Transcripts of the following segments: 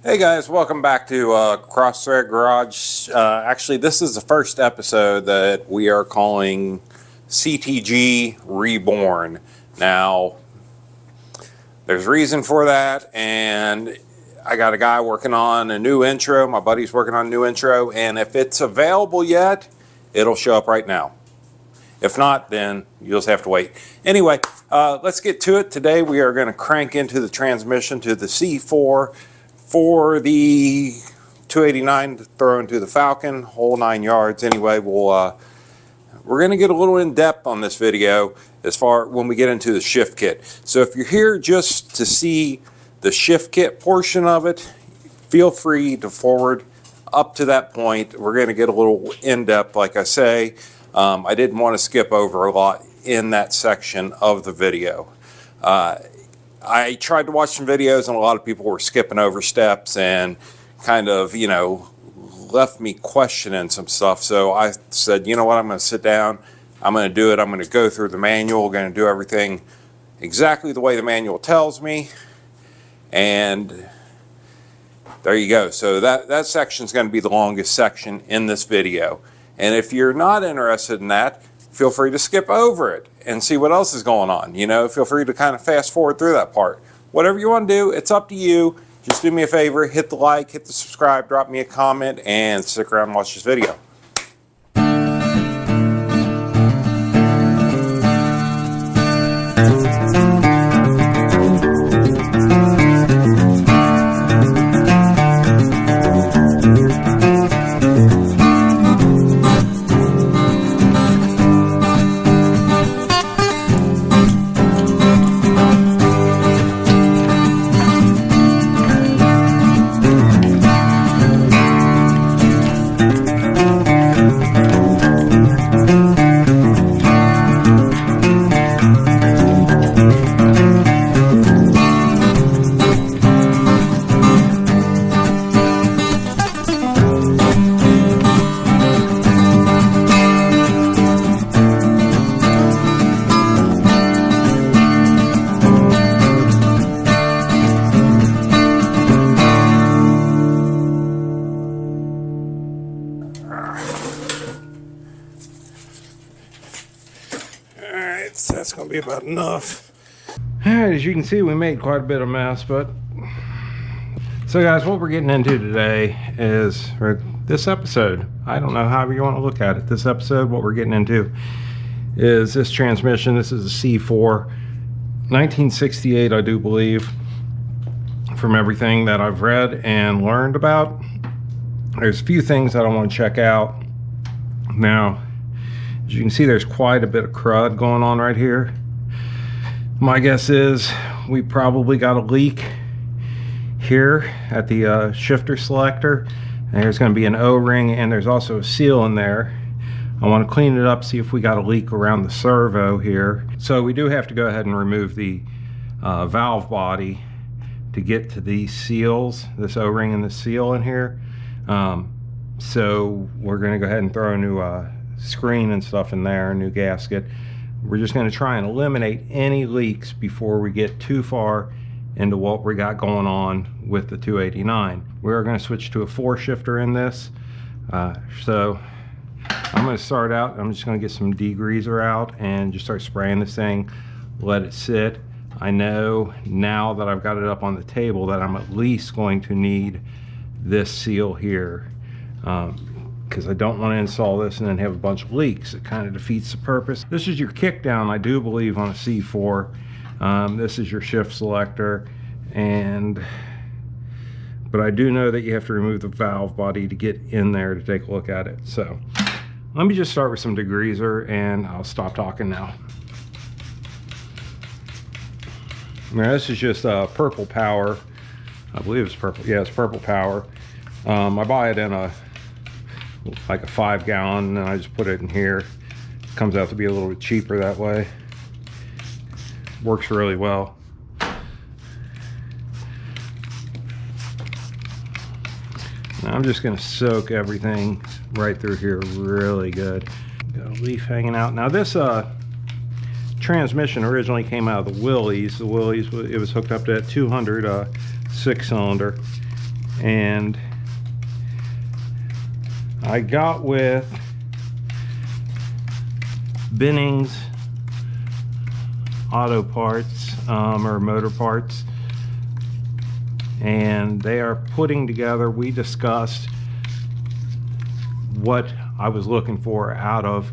Hey guys, welcome back to Cross Thread Garage. Actually, this is the first episode that we are calling CTG Reborn. Now, there's reason for that, and I got a guy working on a new intro. My buddy's working on a new intro, and if it's available yet, it'll show up right now. If not, then you'll just have to wait. Anyway, let's get to it. Today we are going to crank into the transmission to the C4 for the 289 to throw into the Falcon, whole 9 yards. Anyway, we're going to get a little in depth on this video as far when we get into the shift kit. So if you're here just to see the shift kit portion of it, feel free to forward up to that point. We're going to get a little in depth, like I say. I didn't want to skip over a lot in that section of the video. I tried to watch some videos, and a lot of people were skipping over steps and kind of, left me questioning some stuff. So I said, you know what, I'm going to sit down. I'm going to do it. I'm going to go through the manual, going to do everything exactly the way the manual tells me. And there you go. So that section is going to be the longest section in this video. And if you're not interested in that, feel free to skip over it and see what else is going on. Feel free to kind of fast forward through that part. Whatever you want to do, it's up to you. Just do me a favor, hit the like, hit the subscribe, drop me a comment, and stick around and watch this video. So that's going to be about enough. Alright, as you can see, we made quite a bit of mess, but so guys, what we're getting into today is, or this episode, I don't know, however you want to look at it, this episode, what we're getting into is this transmission. This is a C4 1968, I do believe, from everything that I've read and learned about. There's a few things that I want to check out. Now, as you can see, there's quite a bit of crud going on right here. My guess is we probably got a leak here at the shifter selector. And there's going to be an O-ring, and there's also a seal in there. I want to clean it up, see if we got a leak around the servo here. So we do have to go ahead and remove the valve body to get to these seals, this O-ring and the seal in here. So we're going to go ahead and throw a new screen and stuff in there, a new gasket. We're just going to try and eliminate any leaks before we get too far into what we got going on with the 289. We're going to switch to a 4 shifter in this. So I'm going to start out, I'm just going to get some degreaser out and just start spraying this thing, let it sit. I know now that I've got it up on the table that I'm at least going to need this seal here, because I don't want to install this and then have a bunch of leaks. It kind of defeats the purpose. This is your kick down, I do believe, on a C4. This is your shift selector, but I do know that you have to remove the valve body to get in there to take a look at it. So let me just start with some degreaser and I'll stop talking now. Now this is just Purple Power. I believe it's purple. Yeah, it's Purple Power. I buy it in like a 5-gallon, and I just put it in here. It comes out to be a little bit cheaper that way. Works really well. Now I'm just going to soak everything right through here really good. Got a leaf hanging out. Now this transmission originally came out of the Willys. The Willys, it was hooked up to that 200 6-cylinder. And I got with Binning's Auto Parts, or Motor Parts, and they are putting together, we discussed what I was looking for out of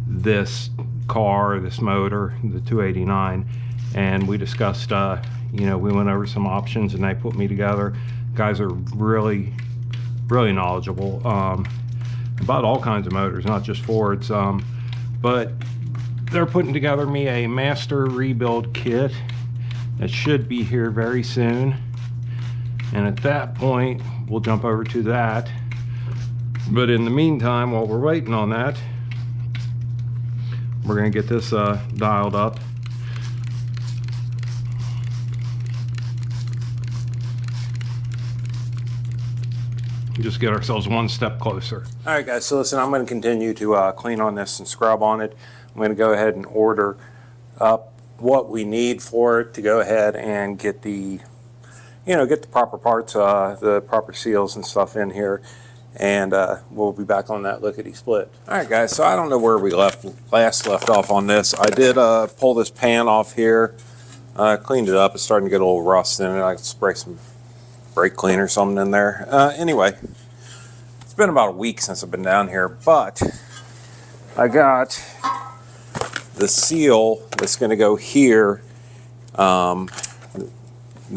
this car, this motor, the 289, and we discussed, you know, we went over some options and they put me together. Guys are really knowledgeable about all kinds of motors, not just Fords, but they're putting together me a master rebuild kit that should be here very soon, and at that point we'll jump over to that. But in the meantime, while we're waiting on that, we're going to get this dialed up. Just get ourselves one step closer. All right, guys, so listen, I'm going to continue to clean on this and scrub on it. I'm going to go ahead and order up what we need for it to go ahead and get the, you know, get the proper parts, the proper seals and stuff in here. And we'll be back on that lickety split. All right, guys, so I don't know where we last left off on this. I did pull this pan off here, cleaned it up. It's starting to get a little rust in it. I can spray some brake cleaner or something in there. Anyway, it's been about a week since I've been down here, but I got the seal that's going to go here, the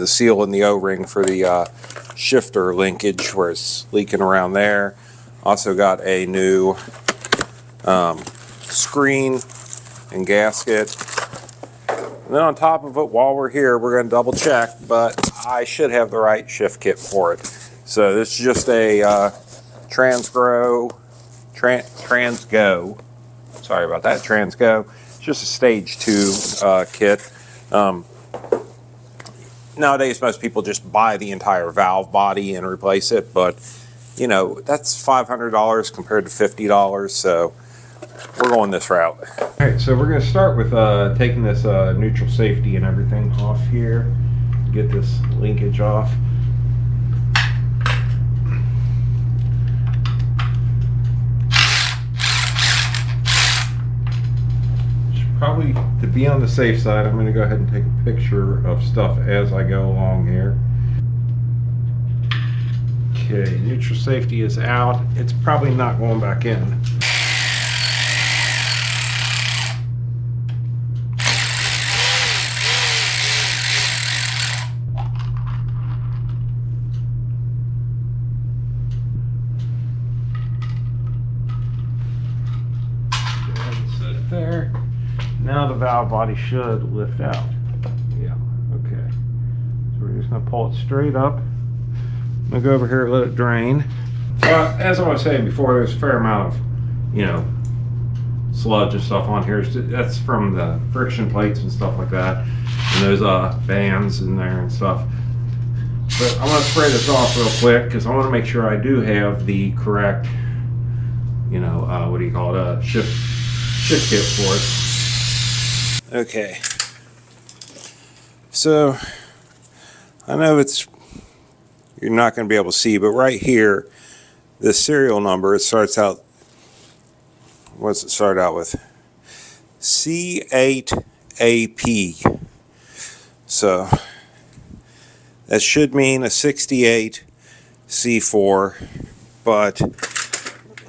seal in the O-ring for the shifter linkage where it's leaking around there. Also got a new screen and gasket. And then on top of it, while we're here, we're going to double check, but I should have the right shift kit for it. So this is just a Transgo, sorry about that, Transgo. It's just a stage 2 kit. Nowadays, most people just buy the entire valve body and replace it, but you know, that's $500 compared to $50, so we're going this route. All right, so we're going to start with taking this neutral safety and everything off here. Get this linkage off. Probably, to be on the safe side, I'm going to go ahead and take a picture of stuff as I go along here. Okay, neutral safety is out. It's probably not going back in. Set it there. Now the valve body should lift out. Yeah, okay. So we're just gonna pull it straight up. I'm gonna go over here and let it drain. As I was saying before, there's a fair amount of, you know, sludge and stuff on here. That's from the friction plates and stuff like that. And those bands in there and stuff. But I'm gonna spray this off real quick because I want to make sure I do have the correct, you know, what do you call it, shift kit for it. Okay, so I know you're not going to be able to see, but right here, the serial number, it starts out, what does it start out with? C8AP. So that should mean a 68 C4, but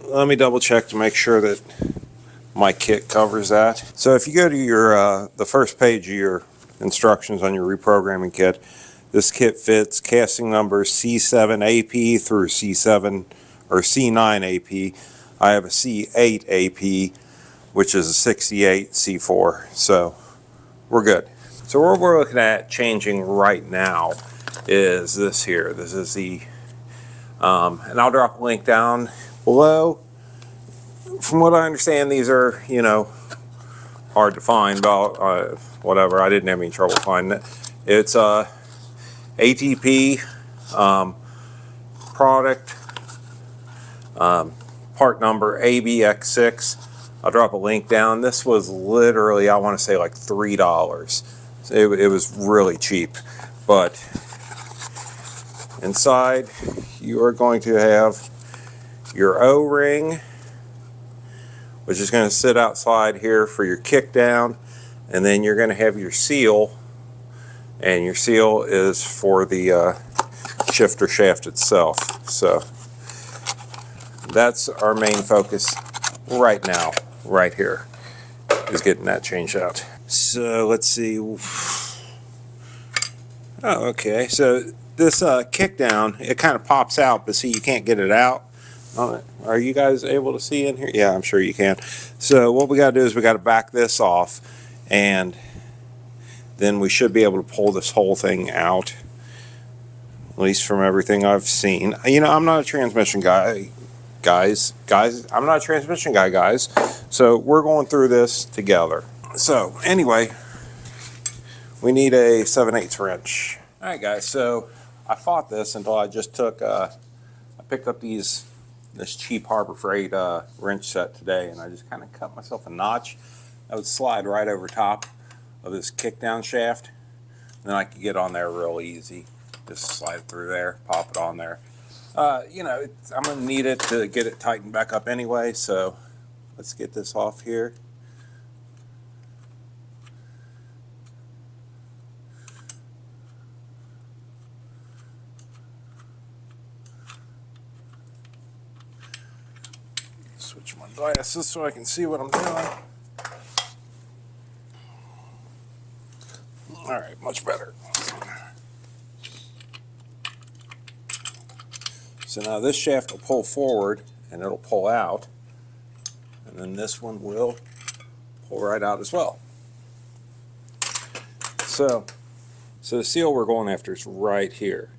let me double check to make sure that my kit covers that. So if you go to your the first page of your instructions on your reprogramming kit, this kit fits casting numbers C7AP through C7 or C9AP. I have a C8AP, which is a 68 C4, so we're good. So what we're looking at changing right now is this here. This is the, and I'll drop a link down below. From what I understand, these are, you know, hard to find, but whatever, I didn't have any trouble finding it. It's ATP product, part number ABX6. I'll drop a link down. This was literally, I want to say, like $3. It was really cheap, but Inside, you are going to have your O-ring, which is going to sit outside here for your kick down, and then you're going to have your seal, and your seal is for the shifter shaft itself. So that's our main focus right now, right here, is getting that changed out. So let's see. Oh, okay. So this kick down, it kind of pops out, but see, you can't get it out. Are you guys able to see in here? Yeah, I'm sure you can. So what we got to do is we got to back this off, and then we should be able to pull this whole thing out, at least from everything I've seen. You know, I'm not a transmission guy, guys. I'm not a transmission guy, guys. So we're going through this together. So anyway, we need a 7/8 wrench. All right, guys. So I fought this until I just took. I picked up this cheap Harbor Freight wrench set today, and I just kind of cut myself a notch that would slide right over top of this kick down shaft. And then I could get on there real easy. Just slide through there, pop it on there. You know, I'm going to need it to get it tightened back up anyway, so let's get this off here. Switch my glasses so I can see what I'm doing. All right, much better. So now this shaft will pull forward and it'll pull out, and then this one will pull right out as well. So the seal we're going after is right here.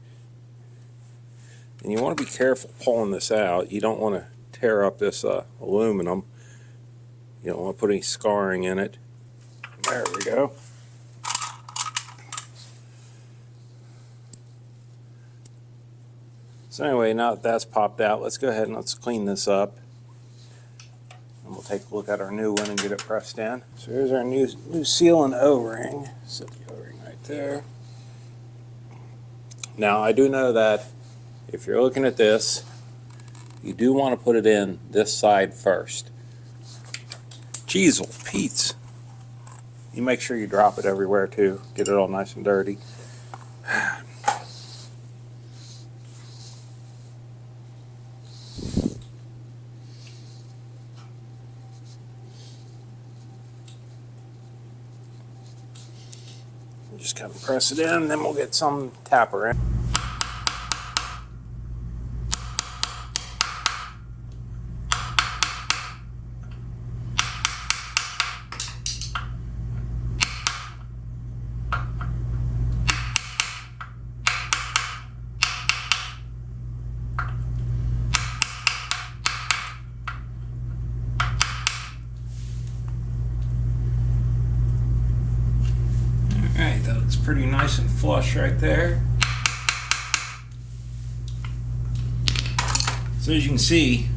And you want to be careful pulling this out. You don't want to tear up this aluminum. You don't want to put any scarring in it. There we go. So anyway, now that that's popped out, let's go ahead and let's clean this up. And we'll take a look at our new one and get it pressed in. So here's our new seal and O-ring. Set the O-ring right there. Now I do know that if you're looking at this, you do want to put it in this side first. Jeez, Pete's. You make sure you drop it everywhere too. Get it all nice and dirty. Just kind of press it in, and then we'll get some tapper in. Alright, that looks pretty nice and flush right there. So as you can see,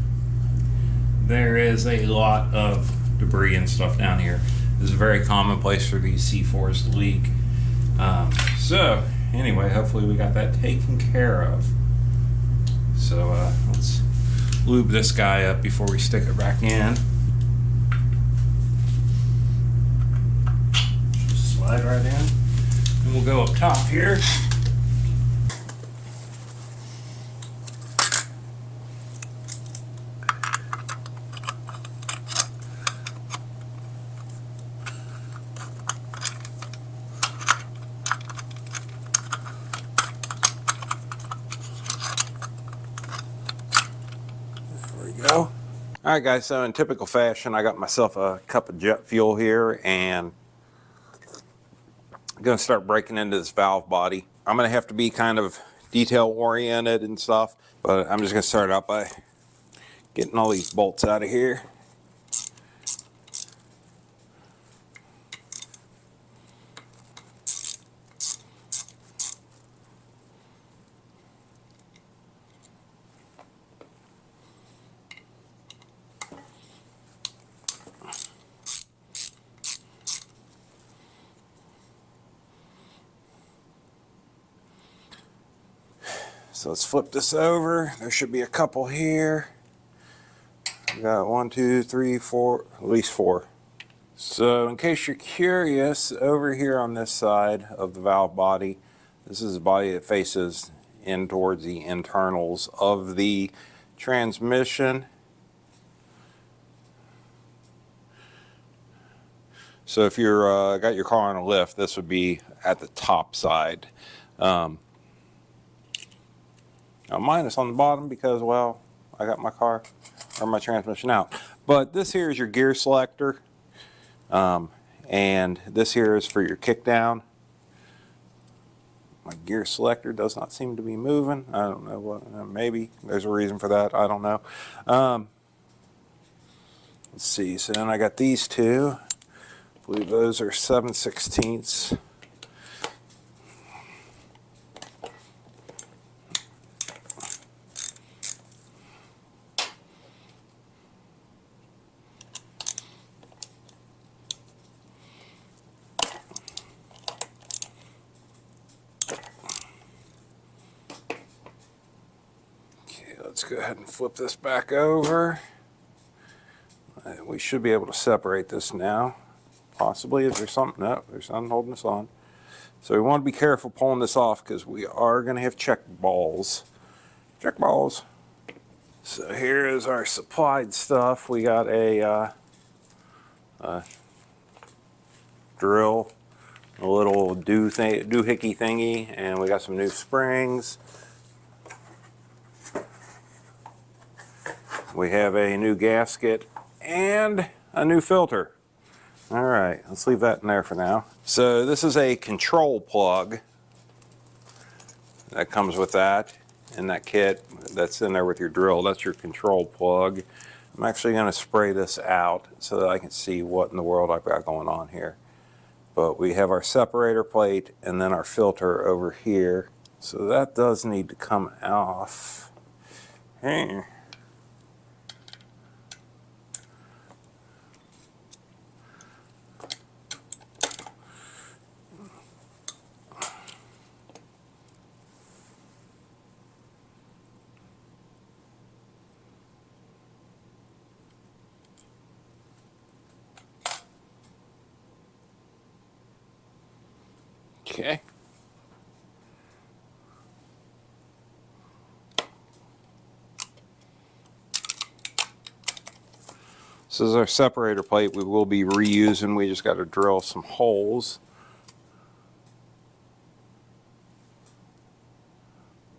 there is a lot of debris and stuff down here. This is a very common place for these C4s to leak. So anyway, hopefully we got that taken care of. So let's lube this guy up before we stick it back in. Just slide right in. And we'll go up top here. Go. All right, guys, so in typical fashion, I got myself a cup of jet fuel here, and I'm going to start breaking into this valve body. I'm going to have to be kind of detail oriented and stuff, but I'm just going to start out by getting all these bolts out of here. So let's flip this over. There should be a couple here. We got 1, 2, 3, 4, at least 4. So in case you're curious, over here on this side of the valve body, this is the body that faces in towards the internals of the transmission. So if you're got your car on a lift, this would be at the top side. Now mine is on the bottom because, well, I got my car or my transmission out. But this here is your gear selector, and this here is for your kick down. My gear selector does not seem to be moving. I don't know what. Maybe there's a reason for that. I don't know. Let's see. So then I got these two. I believe those are 7/16. Let's go ahead and flip this back over. We should be able to separate this now. Possibly. Is there something? No, there's something holding us on. So we want to be careful pulling this off because we are going to have check balls. Check balls. So here is our supplied stuff. We got a drill, a little doohickey thingy, and we got some new springs. We have a new gasket and a new filter. All right, let's leave that in there for now. So this is a control plug that comes with that in that kit that's in there with your drill. That's your control plug. I'm actually going to spray this out so that I can see what in the world I've got going on here. But we have our separator plate and then our filter over here. So that does need to come off. Hey. Okay. This is our separator plate we will be reusing. We just got to drill some holes.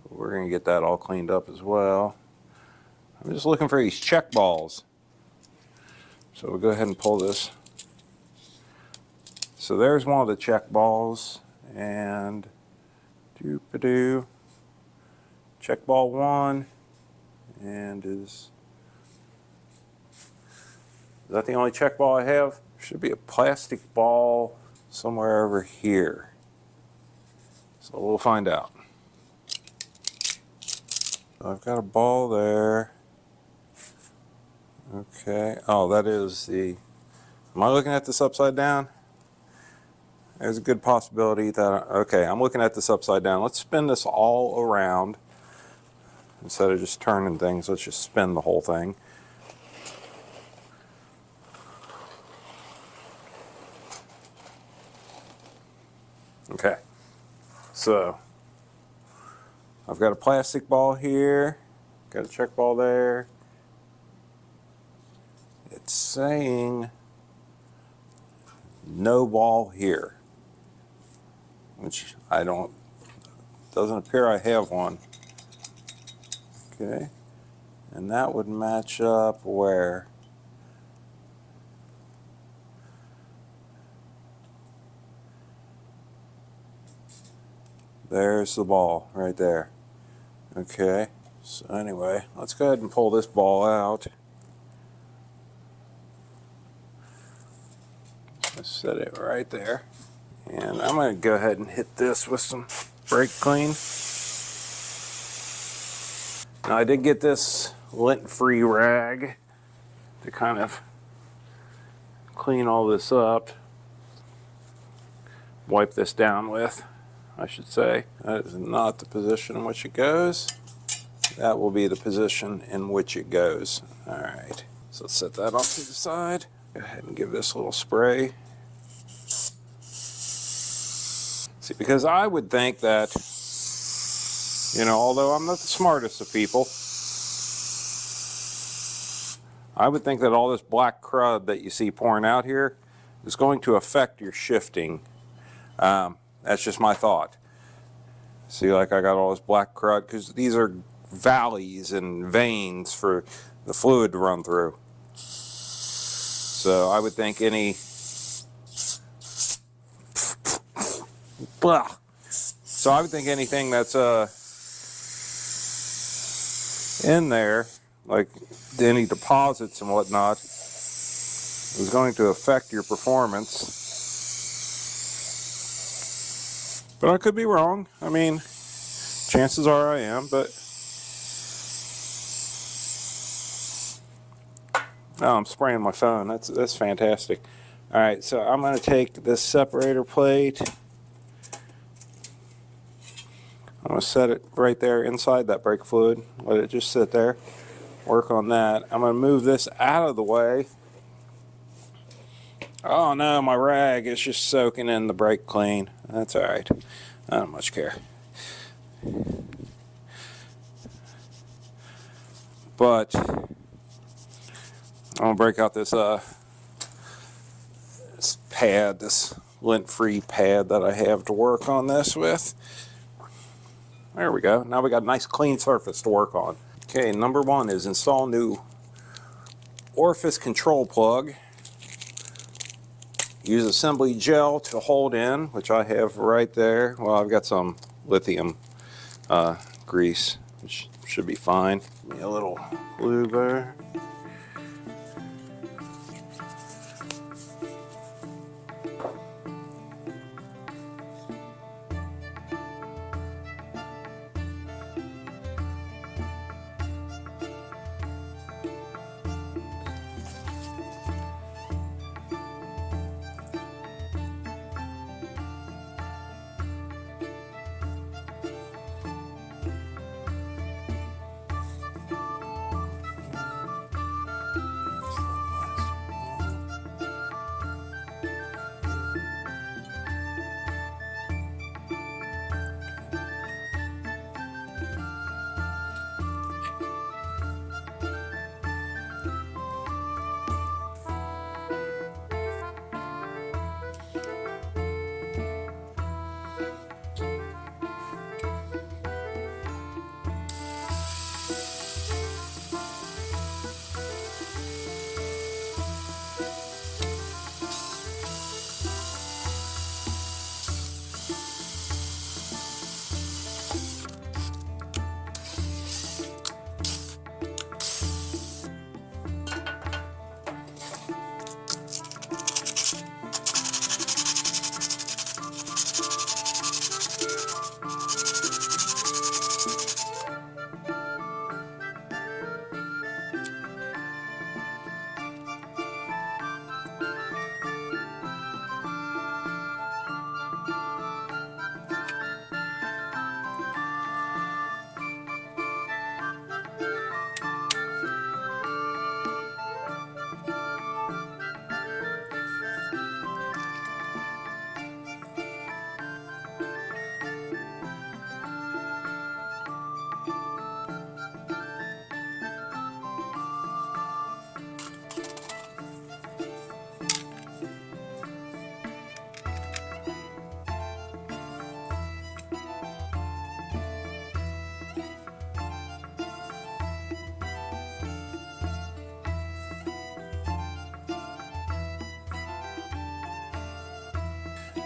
We're going to get that all cleaned up as well. I'm just looking for these check balls. So we'll go ahead and pull this. So there's one of the check balls, and doop-a-doo. Check ball 1, and is that the only check ball I have? Should be a plastic ball somewhere over here. So we'll find out. So I've got a ball there. Okay. Oh, that is the. Am I looking at this upside down? There's a good possibility that. Okay, I'm looking at this upside down. Let's spin this all around. Instead of just turning things, let's just spin the whole thing. Okay. So I've got a plastic ball here. Got a check ball there. It's saying no ball here, which I don't, doesn't appear I have one. Okay, and that would match up where? There's the ball right there. Okay, so anyway, let's go ahead and pull this ball out. Set it right there, and I'm going to go ahead and hit this with some brake clean. Now I did get this lint-free rag to kind of clean all this up, wipe this down with. I should say. That is not the position in which it goes. That will be the position in which it goes. All right, so let's set that off to the side. Go ahead and give this a little spray. See, because I would think that, you know, although I'm not the smartest of people, I would think that all this black crud that you see pouring out here is going to affect your shifting. That's just my thought. See, like I got all this black crud because these are valleys and veins for the fluid to run through. So I would think any blah. So I would think anything that's in there, like any deposits and whatnot, is going to affect your performance. But I could be wrong. I mean, chances are I am, but oh, I'm spraying my phone. That's fantastic. All right, so I'm going to take this separator plate. I'm going to set it right there inside that brake fluid. Let it just sit there. Work on that. I'm going to move this out of the way. Oh no, my rag is just soaking in the brake clean. That's all right. I don't much care. But I'm gonna break out this this pad, this lint-free pad that I have to work on this with. There we go. Now we got a nice clean surface to work on. Okay, number one is install new orifice control plug. Use assembly gel to hold in, which I have right there. Well, I've got some lithium grease, which should be fine. Give me a little lube there.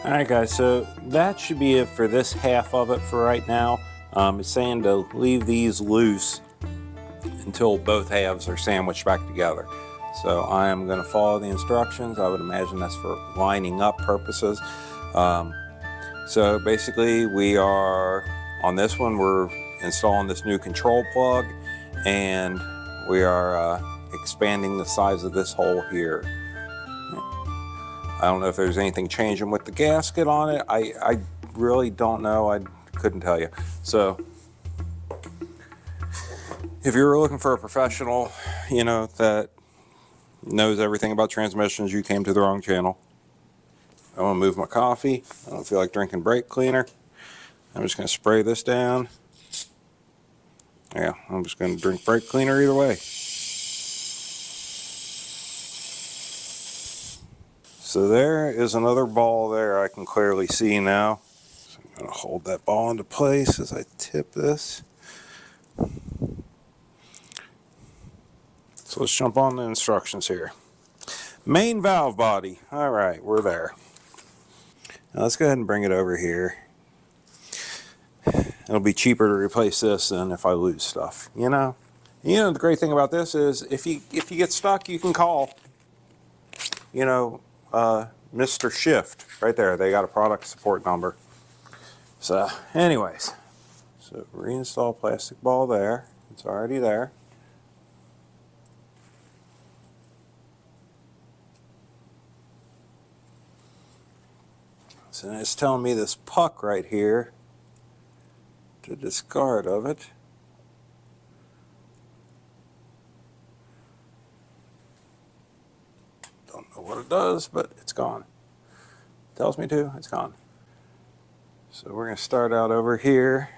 Alright guys, so that should be it for this half of it for right now. It's saying to leave these loose until both halves are sandwiched back together. So I am going to follow the instructions. I would imagine that's for lining up purposes. So basically we are, on this one, we're installing this new control plug and we are expanding the size of this hole here. I don't know if there's anything changing with the gasket on it. I really don't know. I couldn't tell you. So if you're looking for a professional, that knows everything about transmissions, you came to the wrong channel. I want to move my coffee. I don't feel like drinking brake cleaner. I'm just going to spray this down. Yeah, I'm just going to drink brake cleaner either way. So there is another ball there I can clearly see now. So I'm going to hold that ball into place as I tip this. So let's jump on the instructions here. Main valve body. All right, we're there. Now let's go ahead and bring it over here. It'll be cheaper to replace this than if I lose stuff, the great thing about this is if you get stuck, you can call, Mr. Shift right there. They got a product support number. So anyways, so reinstall plastic ball there. It's already there. So it's telling me this puck right here to discard of it. Don't know what it does, but it's gone. Tells me to, it's gone. So we're going to start out over here.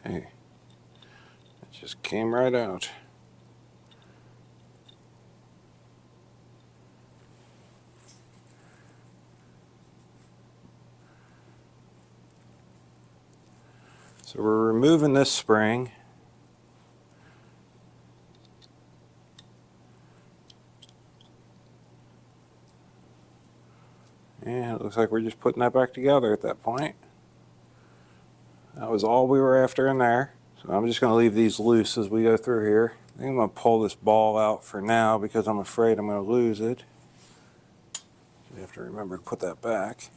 Okay. It just came right out. So we're removing this spring. And it looks like we're just putting that back together at that point. That was all we were after in there. So I'm just going to leave these loose as we go through here. I think I'm going to pull this ball out for now because I'm afraid I'm going to lose it. You have to remember to put that back.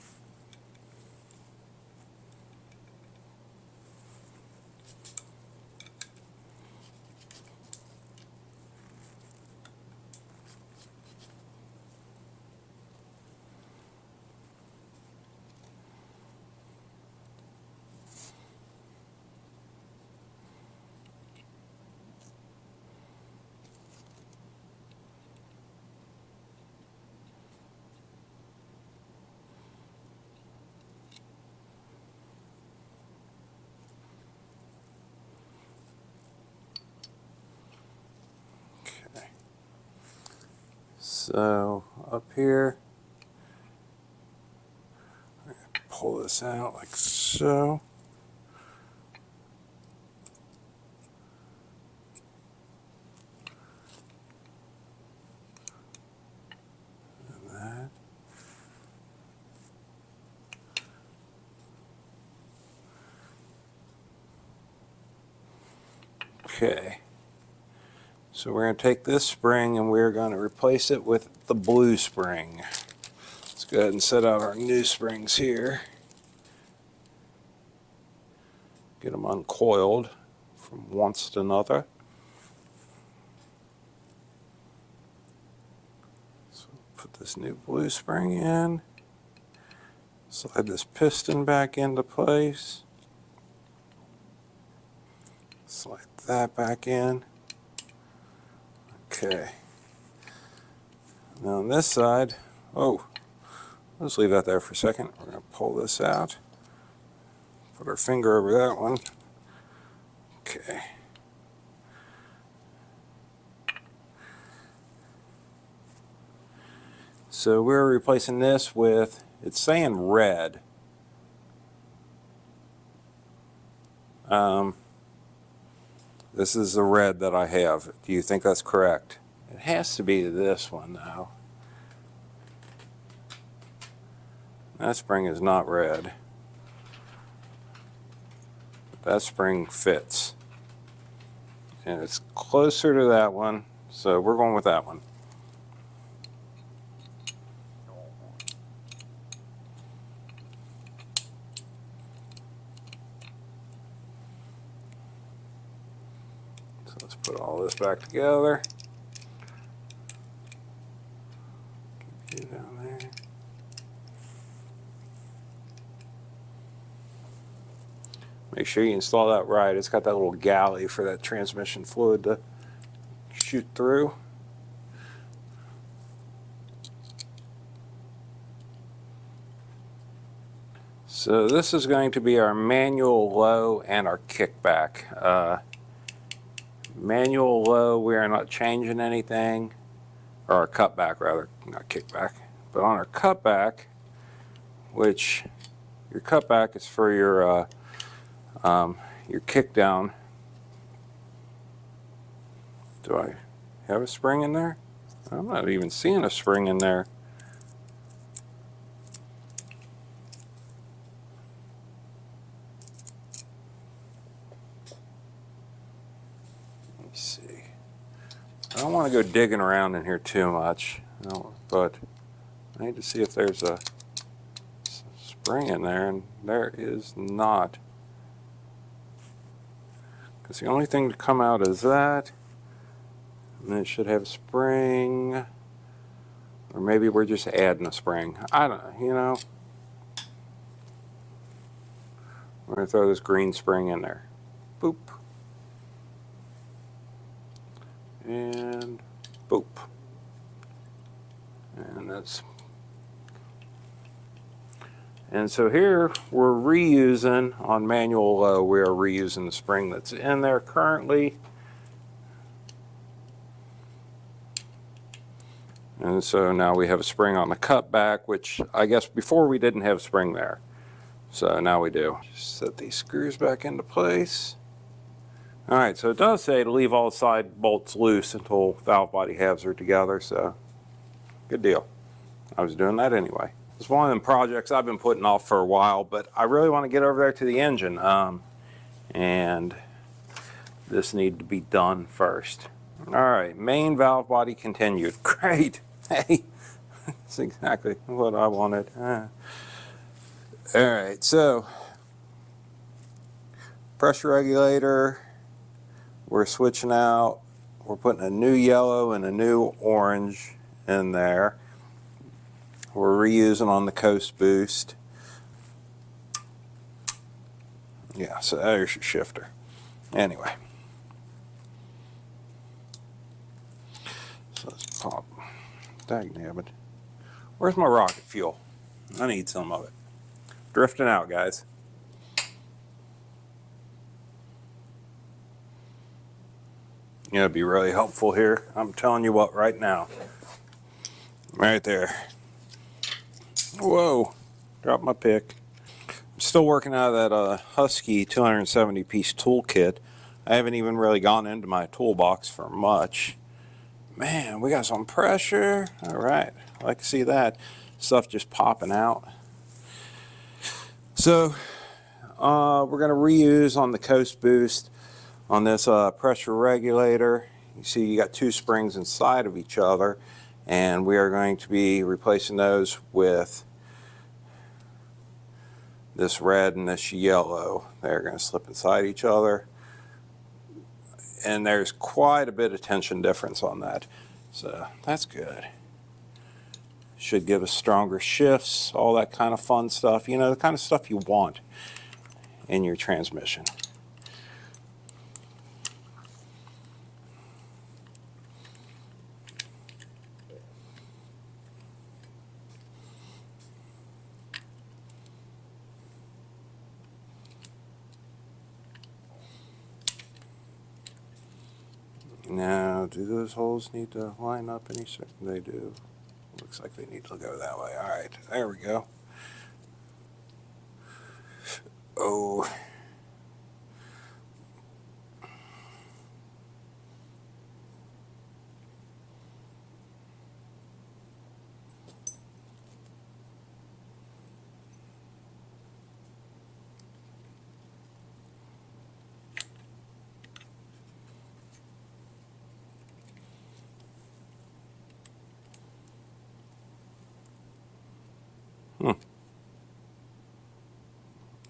Okay. So up here, pull this out like so. And that. Okay. So we're going to take this spring and we're going to replace it with the blue spring. Let's go ahead and set out our new springs here. Get them uncoiled from once to another. So put this new blue spring in. Slide this piston back into place. Slide that back in. Okay. Now on this side, let's leave that there for a second. We're going to pull this out. Put our finger over that one. Okay. So we're replacing this with, it's saying red. This is the red that I have. Do you think that's correct? It has to be this one now. That spring is not red. That spring fits. And it's closer to that one, so we're going with that one. So let's put all this back together. Keep you down there. Make sure you install that right. It's got that little galley for that transmission fluid to shoot through. So this is going to be our manual low and our kickback. Manual low, we are not changing anything, or our cutback rather, not kickback. But on our cutback, which your cutback is for your kick down. Do I have a spring in there? I'm not even seeing a spring in there. Let me see. I don't want to go digging around in here too much, but I need to see if there's a spring in there, and there is not. Because the only thing to come out is that, and it should have a spring, or maybe we're just adding a spring. I don't know, you know. We're going to throw this green spring in there. Boop. And boop. And that's. And so here we're reusing, on manual low, we are reusing the spring that's in there currently. And so now we have a spring on the cutback, which I guess before we didn't have a spring there. So now we do. Just set these screws back into place. All right, so it does say to leave all side bolts loose until valve body halves are together, so good deal. I was doing that anyway. It's one of them projects I've been putting off for a while, but I really want to get over there to the engine, and this needs to be done first. All right, main valve body continued. Great. Hey, that's exactly what I wanted. All right, so pressure regulator, we're switching out. We're putting a new yellow and a new orange in there. We're reusing on the coast boost. Yeah, so there's your shifter. Anyway. So let's pop. Dagnabbit. Where's my rocket fuel? I need some of it. Drifting out, guys. You know, it'd be really helpful here. I'm telling you what right now. Right there. Whoa. Dropped my pick. I'm still working out of that Husky 270 piece toolkit. I haven't even really gone into my toolbox for much. Man, we got some pressure. All right, I like to see that stuff just popping out. So we're going to reuse on the coast boost on this pressure regulator. You see you got two springs inside of each other, and we are going to be replacing those with this red and this yellow. They're going to slip inside each other, and there's quite a bit of tension difference on that, so that's good. Should give us stronger shifts, all that kind of fun stuff, you know, the kind of stuff you want in your transmission. Now, do those holes need to line up any second? They do. Looks like they need to go that way. All right, there we go. Oh.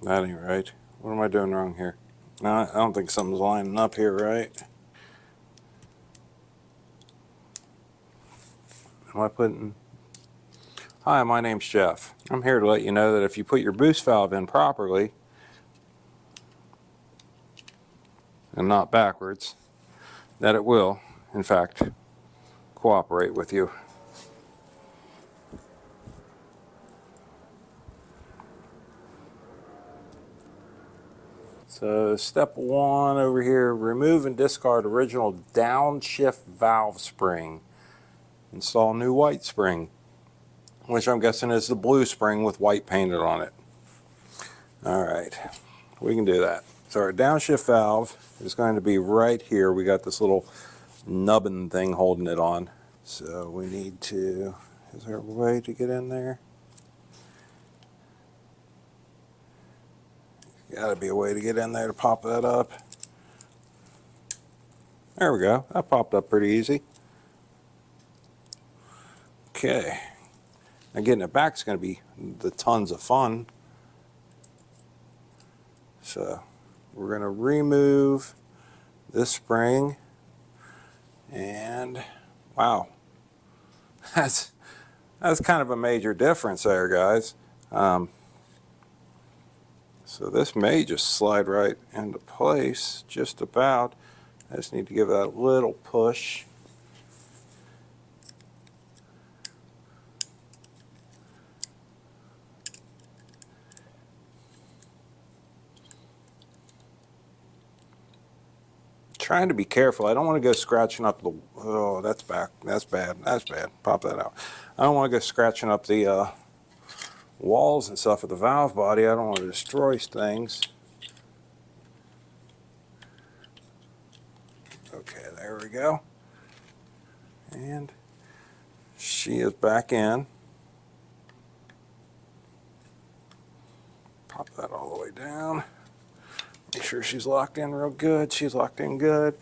That ain't right. What am I doing wrong here? No, I don't think something's lining up here right. Am I putting... Hi, my name's Jeff. I'm here to let you know that if you put your boost valve in properly, and not backwards, that it will, in fact, cooperate with you. So step one over here, remove and discard original downshift valve spring. Install new white spring, which I'm guessing is the blue spring with white painted on it. Alright, we can do that. So our downshift valve is going to be right here. We got this little nubbin thing holding it on. So we need to, is there a way to get in there? Gotta be a way to get in there to pop that up. There we go. That popped up pretty easy. Okay. Now getting it back is going to be the tons of fun. So we're going to remove this spring, and wow, that's kind of a major difference there, guys. So this may just slide right into place just about. I just need to give that a little push. Trying to be careful. I don't want to go scratching up the, oh, that's back. That's bad. That's bad. Pop that out. I don't want to go scratching up the walls and stuff of the valve body. I don't want to destroy things. Okay, there we go. And she is back in. Pop that all the way down. Make sure she's locked in real good. She's locked in good.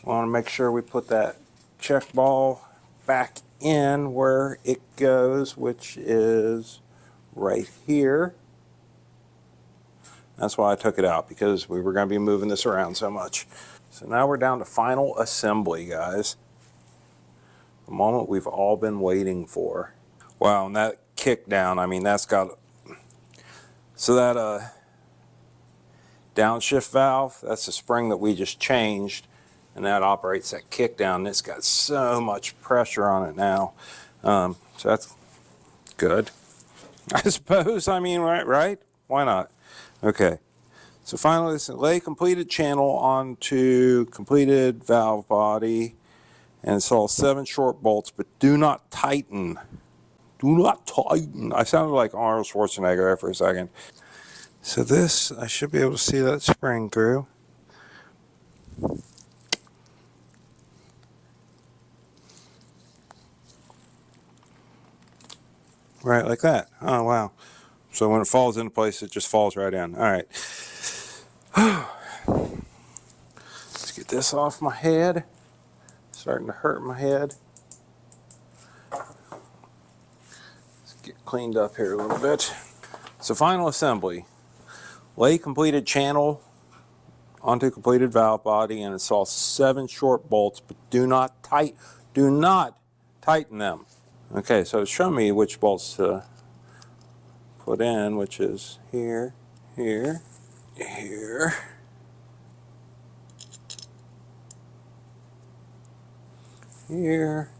Want to make sure we put that check ball back in where it goes, which is right here. That's why I took it out, because we were going to be moving this around so much. So now we're down to final assembly, guys. The moment we've all been waiting for. Wow, and that kick down, I mean, that's got... So that downshift valve, that's the spring that we just changed, and that operates that kick down. It's got so much pressure on it now. So that's good, I suppose. I mean, right? Why not? Okay. So finally, let's lay completed channel onto completed valve body and install 7 short bolts, but do not tighten. Do not tighten. I sounded like Arnold Schwarzenegger there for a second. So this, I should be able to see that spring through. Right, like that. Oh, wow. So when it falls into place, it just falls right in. All right. Let's get this off my head. Starting to hurt my head. Let's get cleaned up here a little bit. So final assembly. Lay completed channel onto completed valve body and install 7 short bolts, but do not tighten them. Okay, so it's showing me which bolts to put in, which is here, here, here, here,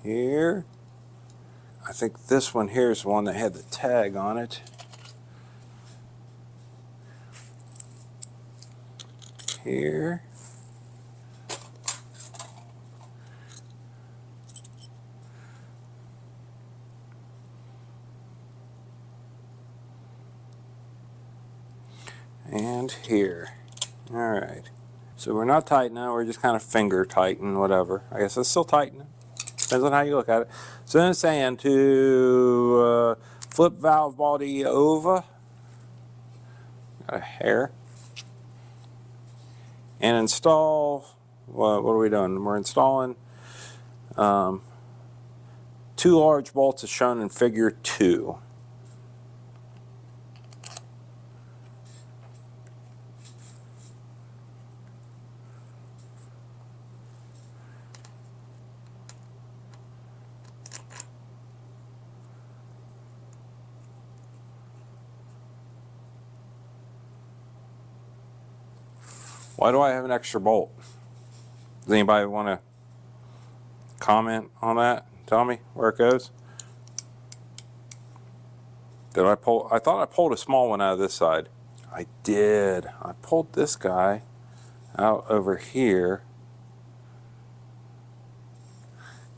here. I think this one here is the one that had the tag on it. Here. And here. Alright. So we're not tightening, we're just kind of finger tighten, whatever. I guess it's still tightening. Depends on how you look at it. So then it's saying to flip valve body over. Got a hair. And install, what are we doing? We're installing 2 large bolts as shown in figure 2. Why do I have an extra bolt? Does anybody want to comment on that? Tell me where it goes. Did I pull? I thought I pulled a small one out of this side. I did. I pulled this guy out over here.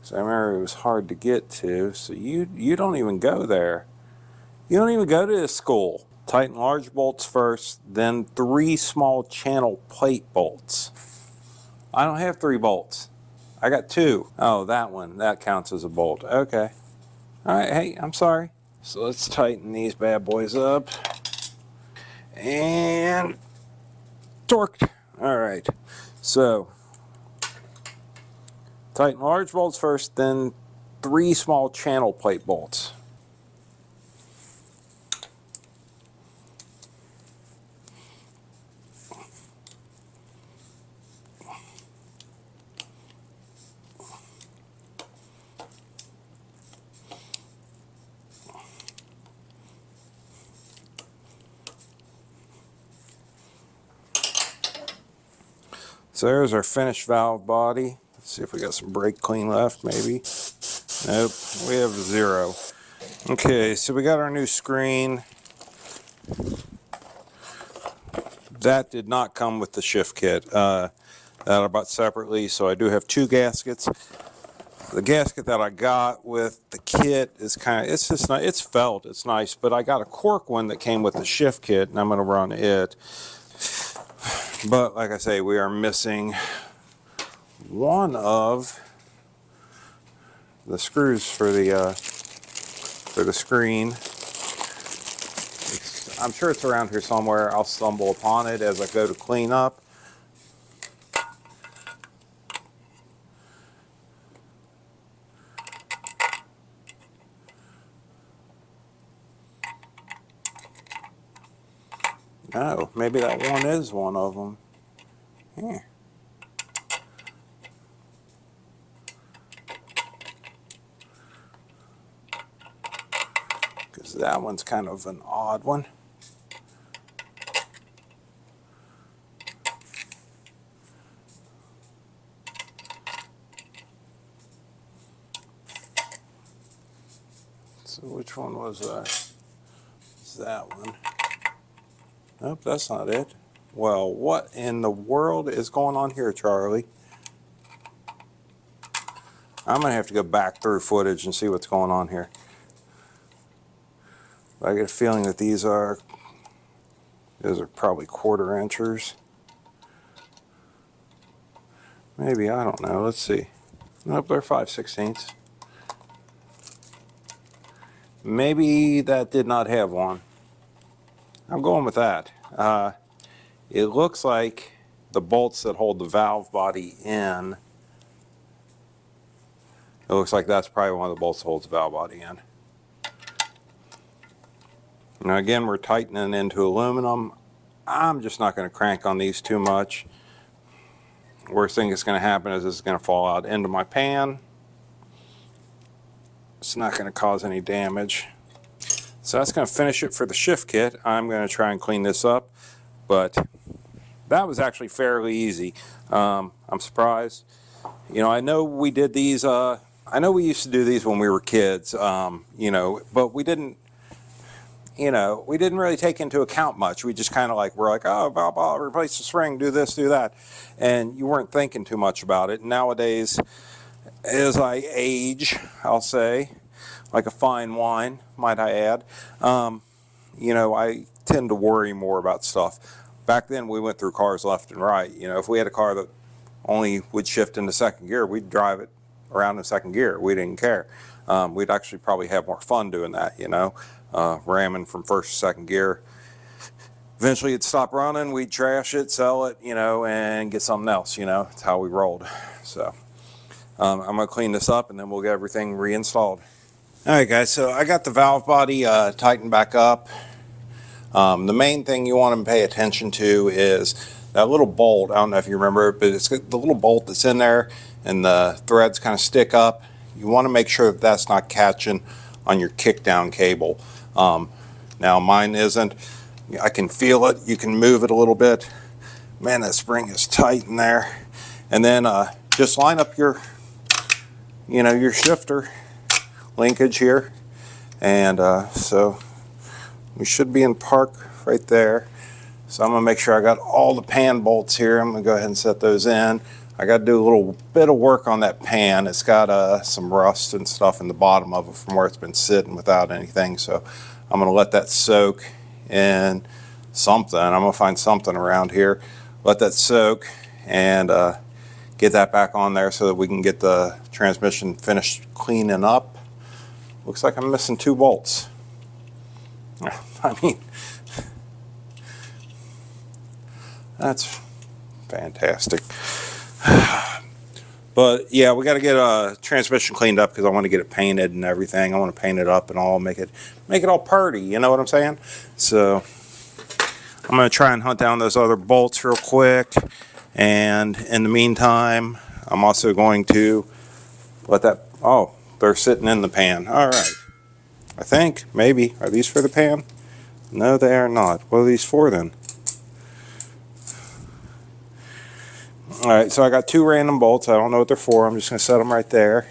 So I remember it was hard to get to. So you don't even go there. You don't even go to this school. Tighten large bolts first, then 3 small channel plate bolts. I don't have 3 bolts. I got 2. Oh, that one. That counts as a bolt. Okay. All right. Hey, I'm sorry. So let's tighten these bad boys up. And torqued. All right. So tighten large bolts first, then 3 small channel plate bolts. So there's our finished valve body. Let's see if we got some brake clean left, maybe. Nope, we have 0. Okay, so we got our new screen. That did not come with the shift kit. That I bought separately, so I do have 2 gaskets. The gasket that I got with the kit is it's just not, it's felt, it's nice, but I got a cork one that came with the shift kit, and I'm going to run it. But like I say, we are missing one of the screws for the screen. I'm sure it's around here somewhere. I'll stumble upon it as I go to clean up. Oh, maybe that one is one of them. Here. Because that one's kind of an odd one. So which one was that? It's that one. Nope, that's not it. Well, what in the world is going on here, Charlie? I'm going to have to go back through footage and see what's going on here. I get a feeling that those are probably 1/4 inchers. Maybe, I don't know. Let's see. Nope, they're 5/16. Maybe that did not have one. I'm going with that. It looks like the bolts that hold the valve body in, it looks like that's probably one of the bolts that holds the valve body in. Now again, we're tightening into aluminum. I'm just not going to crank on these too much. Worst thing that's going to happen is it's going to fall out into my pan. It's not going to cause any damage. So that's going to finish it for the shift kit. I'm going to try and clean this up, but that was actually fairly easy. I'm surprised. You know, I know we did these, I know we used to do these when we were kids, you know, but we didn't really take into account much. We just kind of we're like, oh, blah, blah, replace the spring, do this, do that. And you weren't thinking too much about it. Nowadays, as I age, I'll say, like a fine wine, might I add, you know, I tend to worry more about stuff. Back then, we went through cars left and right. You know, if we had a car that only would shift into second gear, we'd drive it around in second gear. We didn't care. We'd actually probably have more fun doing that, you know, ramming from first to second gear. Eventually it'd stop running, we'd trash it, sell it, you know, and get something else, you know. It's how we rolled. So I'm going to clean this up and then we'll get everything reinstalled. Alright guys, so I got the valve body tightened back up. The main thing you want to pay attention to is that little bolt. I don't know if you remember it, but it's the little bolt that's in there and the threads kind of stick up. You want to make sure that that's not catching on your kick down cable. Now mine isn't. I can feel it. You can move it a little bit, Man, that spring is tight in there. And then just line up your, your shifter linkage here. And so we should be in park right there. So I'm gonna make sure I got all the pan bolts here. I'm gonna go ahead and set those in. I got to do a little bit of work on that pan. It's got some rust and stuff in the bottom of it from where it's been sitting without anything. So I'm gonna let that soak in something. I'm gonna find something around here, let that soak, and get that back on there so that we can get the transmission finished cleaning up. Looks like I'm missing 2 bolts. I mean, that's fantastic. But yeah, we got to get a transmission cleaned up because I want to get it painted and everything. I want to paint it up and all, make it all purty. You know what I'm saying? So I'm going to try and hunt down those other bolts real quick. And in the meantime, I'm also going to let that. Oh, they're sitting in the pan. All right. I think maybe are these for the pan? No, they are not. What are these for then? Alright, so I got 2 random bolts. I don't know what they're for. I'm just going to set them right there.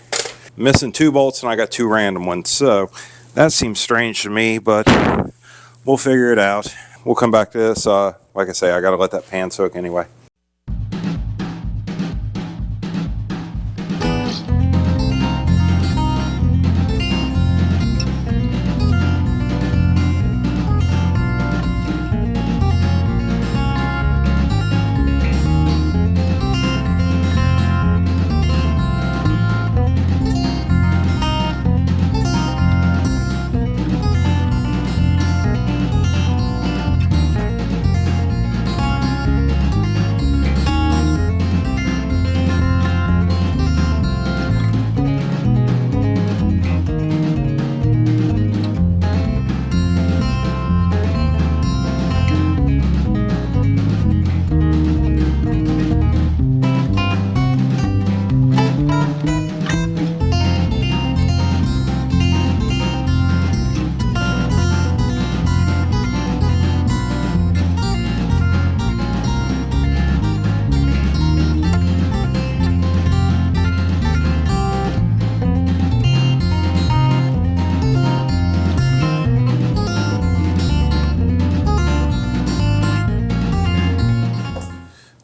Missing 2 bolts and I got 2 random ones. So that seems strange to me, but we'll figure it out. We'll come back to this. Like I say, I got to let that pan soak anyway.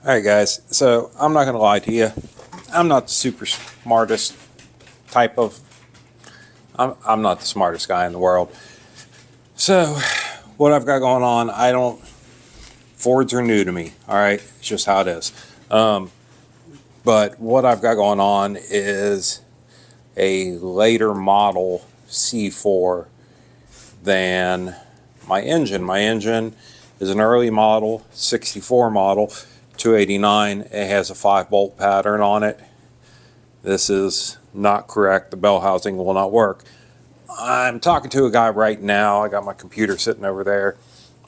Alright guys, so I'm not going to lie to you. I'm not the super smartest type of... I'm not the smartest guy in the world. So, what I've got going on, Fords are new to me, alright? It's just how it is. But what I've got going on is a later model C4 than my engine. My engine is an early model, 64 model, 289. It has a 5-bolt pattern on it. This is not correct. The bell housing will not work. I'm talking to a guy right now. I got my computer sitting over there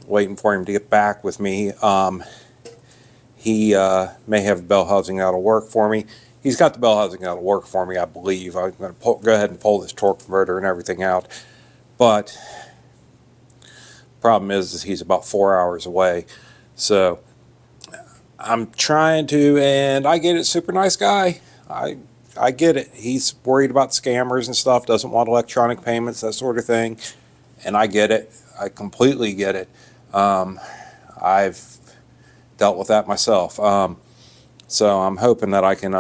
waiting for him to get back with me. He may have the bell housing that'll work for me. He's got the bell housing that'll work for me, I believe. I'm going to go ahead and pull this torque converter and everything out. But problem is he's about 4 hours away. So I'm trying to, and I get it, super nice guy. I get it. He's worried about scammers and stuff, doesn't want electronic payments, that sort of thing. And I get it. I completely get it. I've dealt with that myself. So I'm hoping that I can,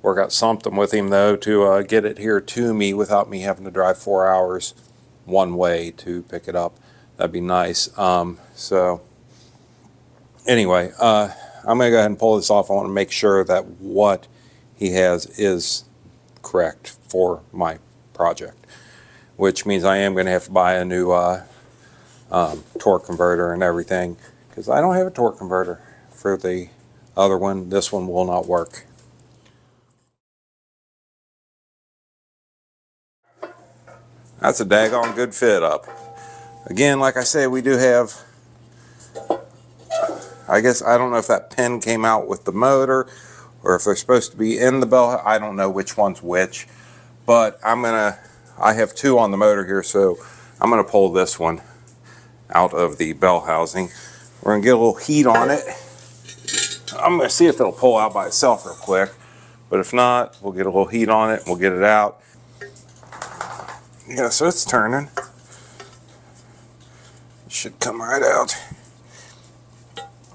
work out something with him, though, to get it here to me without me having to drive 4 hours one way to pick it up. That'd be nice. So anyway, I'm going to go ahead and pull this off. I want to make sure that what he has is correct for my project, which means I am going to have to buy a new torque converter and everything, because I don't have a torque converter for the other one. This one will not work. That's a daggone good fit up. Again, like I say, we do have, I guess, I don't know if that pin came out with the motor or if they're supposed to be in the bell. I don't know which one's which, but I have 2 on the motor here, so I'm gonna pull this one out of the bell housing. We're gonna get a little heat on it. I'm gonna see if it'll pull out by itself real quick, but if not, we'll get a little heat on it and we'll get it out. Yeah, so it's turning. It should come right out.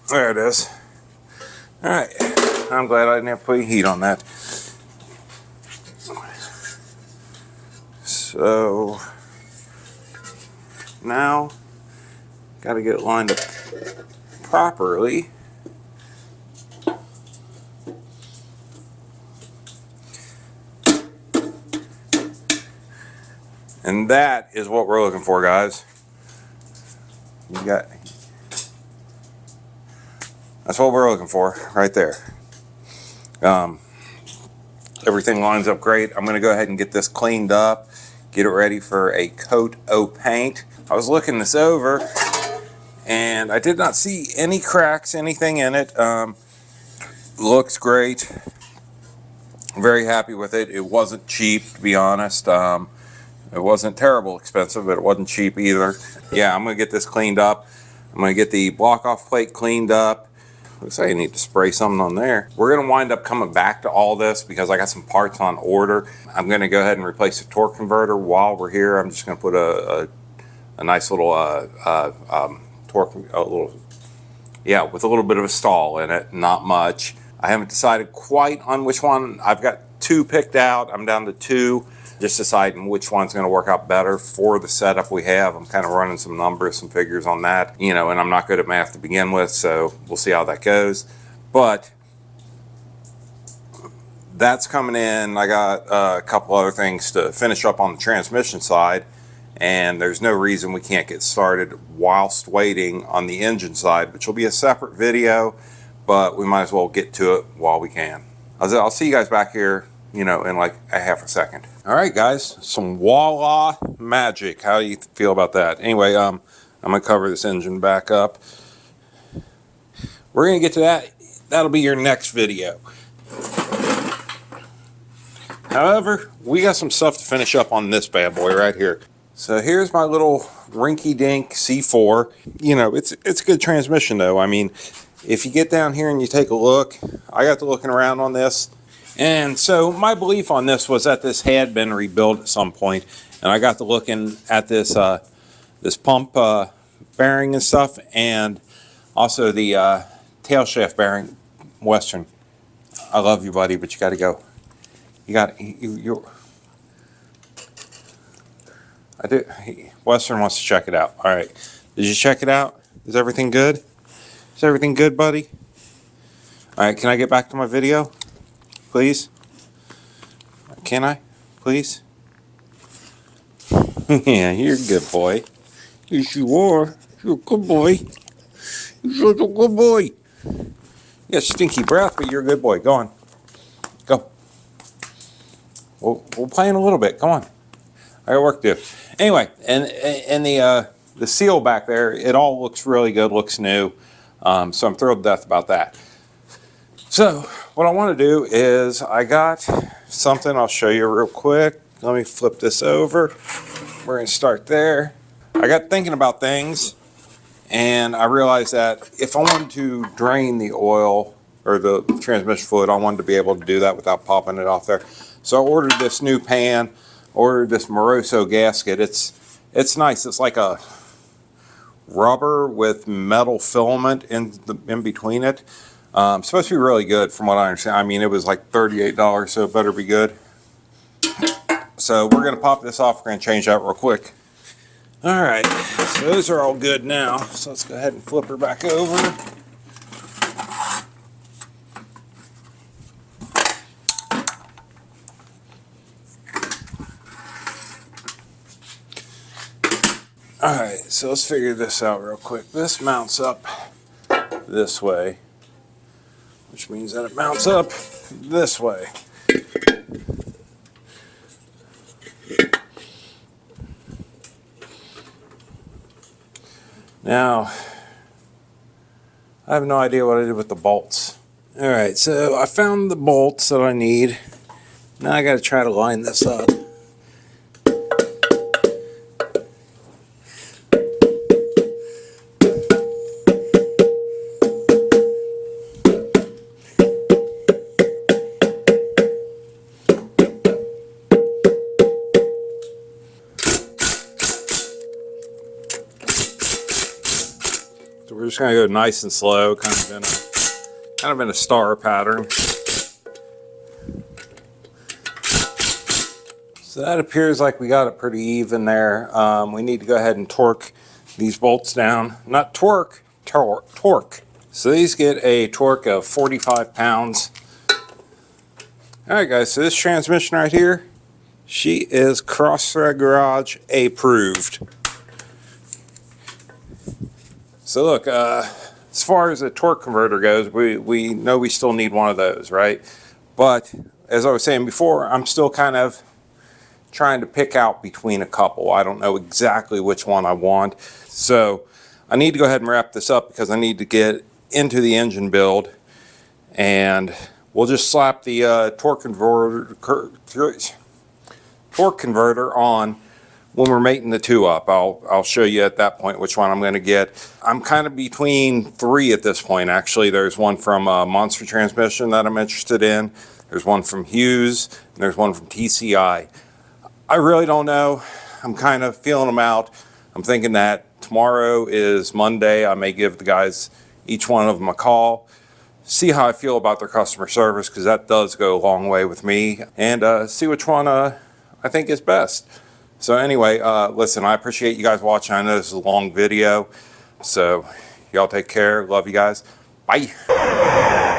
There it is. All right, I'm glad I didn't have to put any heat on that. So now, got to get it lined up properly. And that is what we're looking for, guys. That's what we're looking for right there. Everything lines up great. I'm going to go ahead and get this cleaned up, get it ready for a coat of paint. I was looking this over and I did not see any cracks, anything in it. Looks great. I'm very happy with it. It wasn't cheap, to be honest. It wasn't terrible expensive, but it wasn't cheap either. Yeah, I'm going to get this cleaned up. I'm going to get the block-off plate cleaned up. Looks like I need to spray something on there. We're going to wind up coming back to all this because I got some parts on order. I'm going to go ahead and replace the torque converter while we're here. I'm just going to put a nice little torque, with a little bit of a stall in it, not much. I haven't decided quite on which one. I've got 2 picked out. I'm down to 2. Just deciding which one's going to work out better for the setup we have. I'm kind of running some numbers, some figures on that, and I'm not good at math to begin with, so we'll see how that goes. But that's coming in. I got a couple other things to finish up on the transmission side, and there's no reason we can't get started whilst waiting on the engine side, which will be a separate video, but we might as well get to it while we can. I'll see you guys back here, in like a half a second. All right, guys, some voila magic. How do you feel about that? Anyway, I'm gonna cover this engine back up. We're gonna get to that. That'll be your next video. However, we got some stuff to finish up on this bad boy right here. So here's my little rinky-dink C4. It's a good transmission though. I mean, if you get down here and you take a look, I got to looking around on this. And so my belief on this was that this had been rebuilt at some point, and I got to looking at this this pump bearing and stuff, and also the tail shaft bearing. Western, I love you, buddy, but you got to go. Western wants to check it out. All right, did you check it out? Is everything good? Is everything good, buddy? All right, can I get back to my video? Please? Can I? Please? Yeah, you're a good boy. Yes, you are. You're a good boy. You're such a good boy. You got stinky breath, but you're a good boy. Go on. Go. We'll play in a little bit. Come on. I got work to do. Anyway, and the seal back there, it all looks really good, looks new. So I'm thrilled to death about that. So what I want to do is I got something I'll show you real quick. Let me flip this over. We're going to start there. I got thinking about things, and I realized that if I wanted to drain the oil or the transmission fluid, I wanted to be able to do that without popping it off there. So I ordered this new pan, ordered this Moroso gasket. It's nice. It's like a rubber with metal filament in between it. Supposed to be really good from what I understand. I mean, it was like $38, so it better be good. So we're going to pop this off. We're going to change that real quick. All right, so those are all good now. So let's go ahead and flip her back over. All right, so let's figure this out real quick. This mounts up this way, which means that it mounts up this way. Now, I have no idea what I did with the bolts. All right, so I found the bolts that I need. Now I got to try to line this up. we're just gonna go nice and slow, kind of in a star pattern. So that appears like we got it pretty even there. We need to go ahead and torque these bolts down. Not torque, torque. So these get a torque of 45 pounds. All right, guys, so this transmission right here, she is Cross-Thread Garage approved. So look, as far as the torque converter goes, we know we still need one of those, right? But as I was saying before, I'm still kind of trying to pick out between a couple. I don't know exactly which one I want. So I need to go ahead and wrap this up because I need to get into the engine build, and we'll just slap the torque converter on when we're mating the two up. I'll show you at that point which one I'm going to get. I'm kind of between three at this point, actually. There's one from Monster Transmission that I'm interested in. There's one from Hughes, and there's one from TCI. I really don't know. I'm kind of feeling them out. I'm thinking that tomorrow is Monday. I may give the guys, each one of them, a call, see how I feel about their customer service, because that does go a long way with me, and see which one I think is best. So anyway, listen, I appreciate you guys watching. I know this is a long video, so y'all take care. Love you guys. Bye.